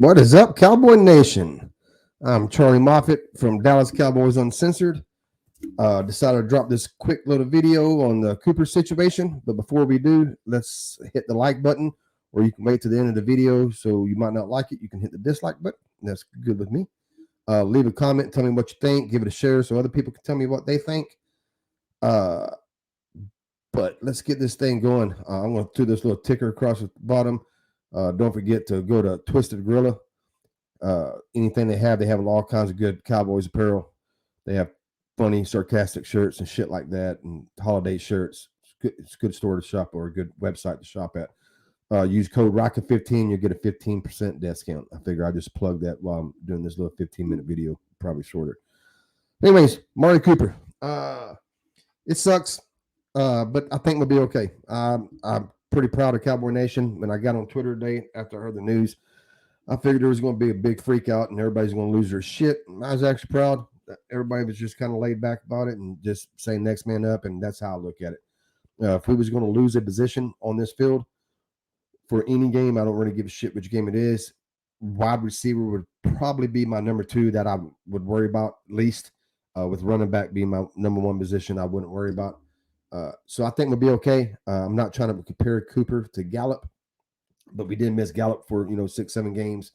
What is up, Cowboy Nation? I'm Charlie Moffitt from Dallas Cowboys Uncensored. Decided to drop this quick little video on the Cooper situation. But before we do, let's hit the like button, or you can wait to the end of the video. So you might not like it. You can hit the dislike button. That's good with me. Leave a comment. Tell me what you think. Give it a share so other people can tell me what they think. But let's get this thing going. I'm going to do this little ticker across the bottom. Don't forget to go to Twisted Gorilla. Anything they have all kinds of good Cowboys apparel. They have funny, sarcastic shirts and shit like that, and holiday shirts. It's a good store to shop or a good website to shop at. Use code ROCKET15, you'll get a 15% discount. I figure I just plug that while I'm doing this little 15-minute video, probably shorter. Anyways, Mari Cooper. It sucks, but I think we'll be okay. I'm pretty proud of Cowboy Nation. When I got on Twitter today after I heard the news, I figured there was going to be a big freak out and everybody's going to lose their shit. I was actually proud. Everybody was just kind of laid back about it and just saying next man up, and that's how I look at it. If we was going to lose a position on this field for any game, I don't really give a shit which game it is. Wide receiver would probably be my number two that I would worry about least. With running back being my number one position, I wouldn't worry about. So I think we'll be okay. I'm not trying to compare Cooper to Gallup, but we did miss Gallup for 6-7 games.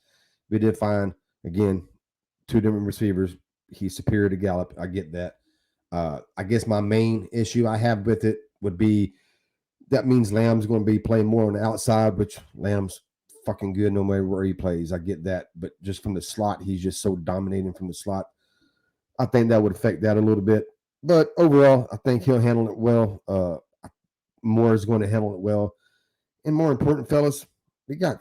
We did fine. Again, two different receivers. He's superior to Gallup. I get that. I guess my main issue I have with it would be that means Lamb's going to be playing more on the outside, which Lamb's fucking good no matter where he plays. I get that. But just from the slot, he's just so dominating from the slot. I think that would affect that a little bit. But overall, I think he'll handle it well. Moore is going to handle it well. And more important, fellas, we got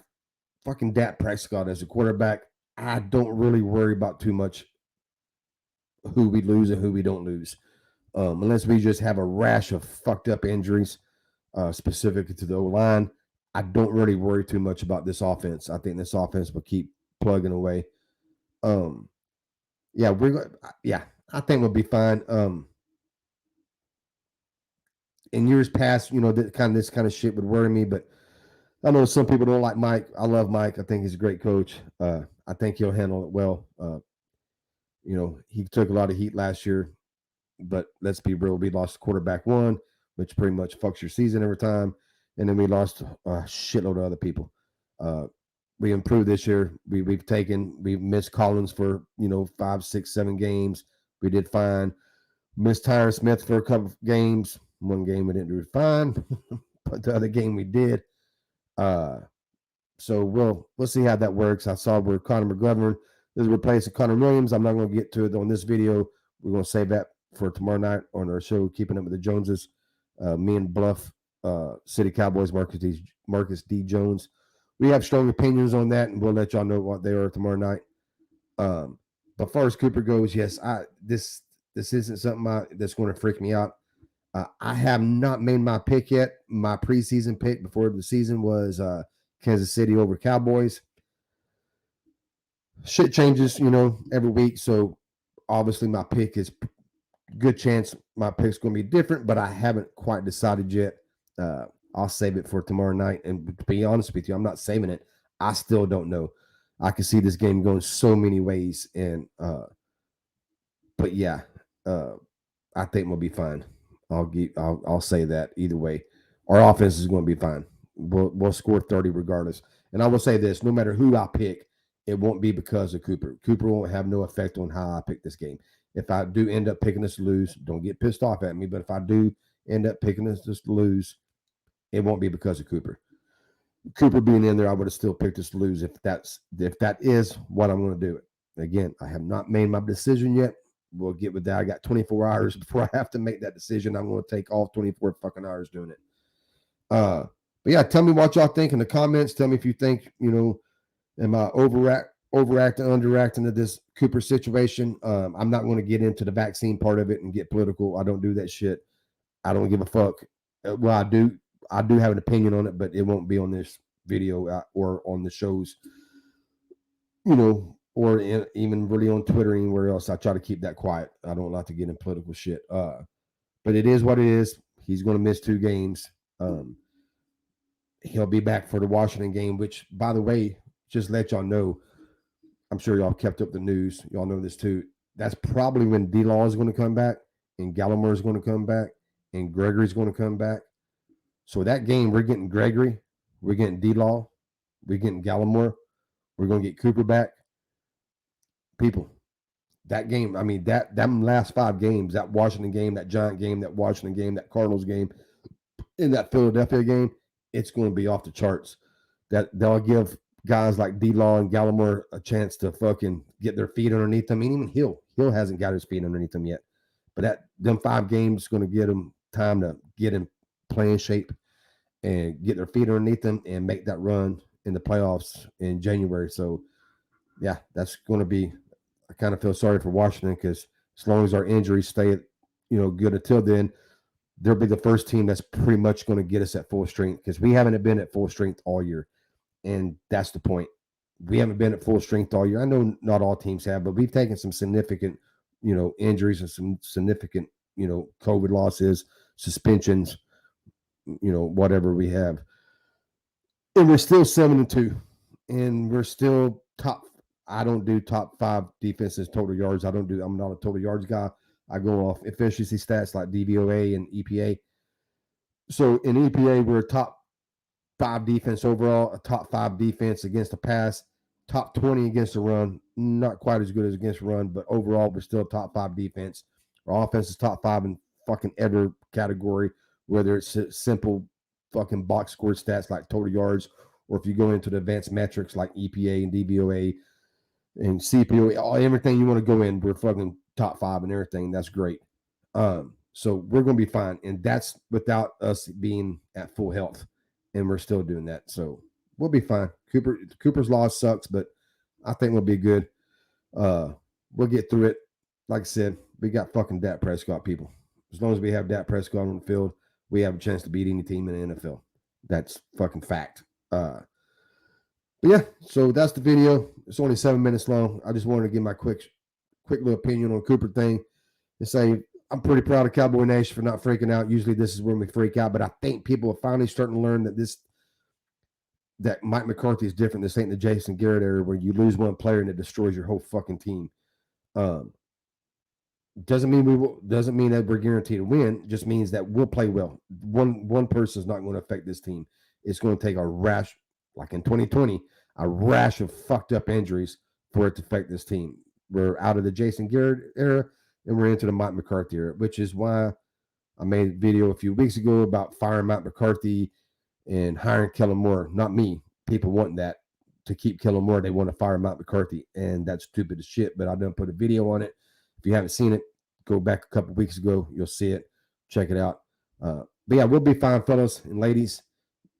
fucking Dak Prescott as a quarterback. I don't really worry about too much who we lose and who we don't lose. Unless we just have a rash of fucked up injuries specific to the O-line. I don't really worry too much about this offense. I think this offense will keep plugging away. I think we'll be fine. In years past, this kind of shit would worry me, but I know some people don't like Mike. I love Mike. I think he's a great coach. I think he'll handle it well. He took a lot of heat last year, but let's be real. We lost quarterback one, which pretty much fucks your season every time. And then we lost a shitload of other people. We improved this year. We've missed Collins for 5, 6, 7 games. We did fine. Missed Tyron Smith for a couple of games. One game we didn't do fine, but the other game we did. So we'll see how that works. I saw where Connor McGovern is replacing Connor Williams. I'm not going to get to it on this video. We're going to save that for tomorrow night on our show, Keeping Up with the Joneses. Me and Bluff City Cowboys, Marcus D. Jones. We have strong opinions on that, and we'll let y'all know what they are tomorrow night. But as far as Cooper goes, yes, this isn't something that's going to freak me out. I have not made my pick yet. My preseason pick before the season was Kansas City over Cowboys. Shit changes, every week. So obviously my pick is good chance my pick's going to be different, but I haven't quite decided yet. I'll save it for tomorrow night. And to be honest with you, I'm not saving it. I still don't know. I can see this game going so many ways. And but yeah, I think we'll be fine. I'll say that either way. Our offense is going to be fine. We'll score 30 regardless. And I will say this: no matter who I pick, it won't be because of Cooper. Cooper won't have no effect on how I pick this game. If I do end up picking us to lose, don't get pissed off at me. But if I do end up picking us to lose, it won't be because of Cooper. Cooper being in there, I would have still picked us to lose if that is what I'm going to do it. Again, I have not made my decision yet. We'll get with that. I got 24 hours before I have to make that decision. I'm going to take all 24 fucking hours doing it. But yeah, tell me what y'all think in the comments. Tell me if you think, am I overacting, underacting to this Cooper situation? I'm not going to get into the vaccine part of it and get political. I don't do that shit. I don't give a fuck. Well, I do have an opinion on it, but it won't be on this video or on the shows, or even really on Twitter or anywhere else. I try to keep that quiet. I don't like to get in political shit. But it is what it is. He's going to miss 2 games. He'll be back for the Washington game, which, by the way, just let y'all know, I'm sure y'all kept up the news. Y'all know this too. That's probably when D-Law is going to come back, and Gallimore is going to come back, and Gregory's going to come back. So that game, we're getting Gregory, we're getting D-Law, we're getting Gallimore, we're going to get Cooper back. People, that game, I mean, them last 5 games, that Washington game, that Giant game, that Washington game, that Cardinals game, in that Philadelphia game, it's going to be off the charts. That they'll give guys like D-Law and Gallimore a chance to fucking get their feet underneath them. And even Hill hasn't got his feet underneath them yet. But them 5 games is going to get them time to get in playing shape and get their feet underneath them and make that run in the playoffs in January. So, yeah, that's going to be. I kind of feel sorry for Washington because as long as our injuries stay, good until then, they'll be the first team that's pretty much going to get us at full strength because we haven't been at full strength all year. And that's the point. We haven't been at full strength all year. I know not all teams have, but we've taken some significant, injuries and some significant, COVID losses, suspensions, whatever we have. And we're still 7-2. And we're still top. I don't do top 5 defenses total yards. I'm not a total yards guy. I go off efficiency stats like DVOA and EPA. So in EPA, we're top 5 defense overall, a top 5 defense against the pass, top 20 against the run. Not quite as good as against the run, but overall, we're still top 5 defense. Our offense is top 5 in fucking every category, whether it's simple fucking box score stats like total yards, or if you go into the advanced metrics like EPA and DVOA and CPOA, everything you want to go in, we're fucking top 5 and everything. That's great. So we're going to be fine. And that's without us being at full health. And we're still doing that. So we'll be fine. Cooper's loss sucks, but I think we'll be good. We'll get through it. Like I said, we got fucking Dak Prescott, people. As long as we have Dak Prescott on the field, we have a chance to beat any team in the NFL. That's fucking fact. But yeah, so that's the video. It's only 7 minutes long. I just wanted to give my quick little opinion on Cooper thing and say I'm pretty proud of Cowboy Nation for not freaking out. Usually this is when we freak out, but I think people are finally starting to learn that Mike McCarthy is different. This ain't the Jason Garrett era where you lose one player and it destroys your whole fucking team. Doesn't mean that we're guaranteed to win. Just means that we'll play well. One person is not going to affect this team. It's going to take a rash, like in 2020, a rash of fucked up injuries for it to affect this team. We're out of the Jason Garrett era and we're into the Mike McCarthy era, which is why I made a video a few weeks ago about firing Mike McCarthy and hiring Kellen Moore. Not me. People want that to keep Kellen Moore. They want to fire Mike McCarthy, and that's stupid as shit. But I done put a video on it. If you haven't seen it, go back a couple weeks ago. You'll see it. Check it out. But yeah, we'll be fine, fellas and ladies.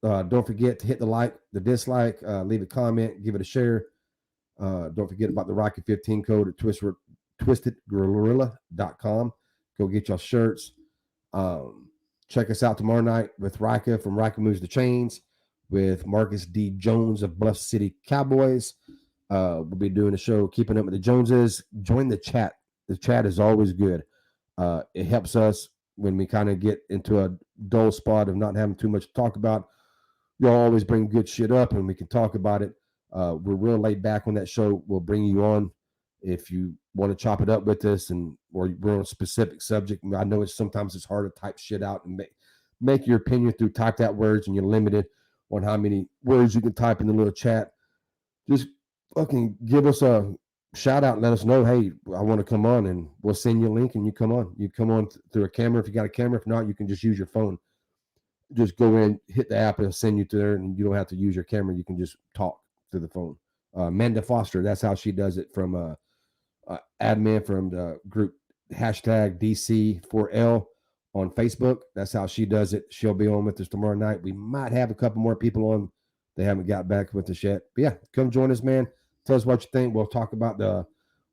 Don't forget to hit the like, the dislike, leave a comment, give it a share. Don't forget about the Rocket 15 code at twistedgorilla.com. Go get your shirts. Check us out tomorrow night with Rika from Rika Moves the Chains, with Marcus D. Jones of Bluff City Cowboys. We'll be doing a show, Keeping Up with the Joneses. Join the chat. The chat is always good. It helps us when we kind of get into a dull spot of not having too much to talk about. You'll always bring good shit up and we can talk about it. We're real laid back on that show. We'll bring you on if you want to chop it up with us, or we're on a specific subject. I know sometimes it's hard to type shit out and make your opinion through typed out words, and you're limited on how many words you can type in the little chat. Just fucking give us a shout out and let us know, hey, I want to come on, and we'll send you a link and you come on. You come on through a camera if you got a camera. If not, you can just use your phone. Just go in, hit the app, and it'll send you to there, and you don't have to use your camera. You can just talk through the phone. Amanda Foster, that's how she does it, from admin from the group hashtag DC4L on Facebook. That's how she does it. She'll be on with us tomorrow night. We might have a couple more people on. They haven't got back with us yet. But yeah, come join us, man. Tell us what you think. We'll talk about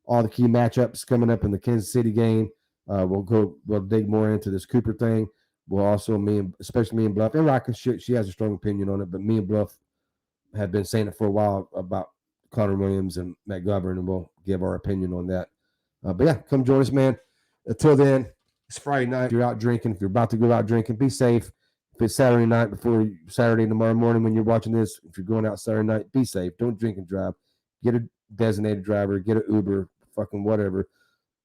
all the key matchups coming up in the Kansas City game. We'll dig more into this Cooper thing. We'll also, especially me and Bluff, and Rocky, she has a strong opinion on it, but me and Bluff have been saying it for a while about Connor Williams and Matt Govern, and we'll give our opinion on that. But yeah, come join us, man. Until then, it's Friday night. If you're out drinking, if you're about to go out drinking, be safe. If it's Saturday night Saturday tomorrow morning when you're watching this, if you're going out Saturday night, be safe. Don't drink and drive. Get a designated driver, get an Uber, fucking whatever.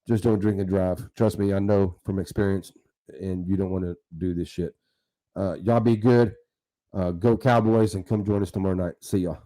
Just don't drink and drive. Trust me, I know from experience, and you don't want to do this shit. Y'all be good. Go Cowboys and come join us tomorrow night. See y'all.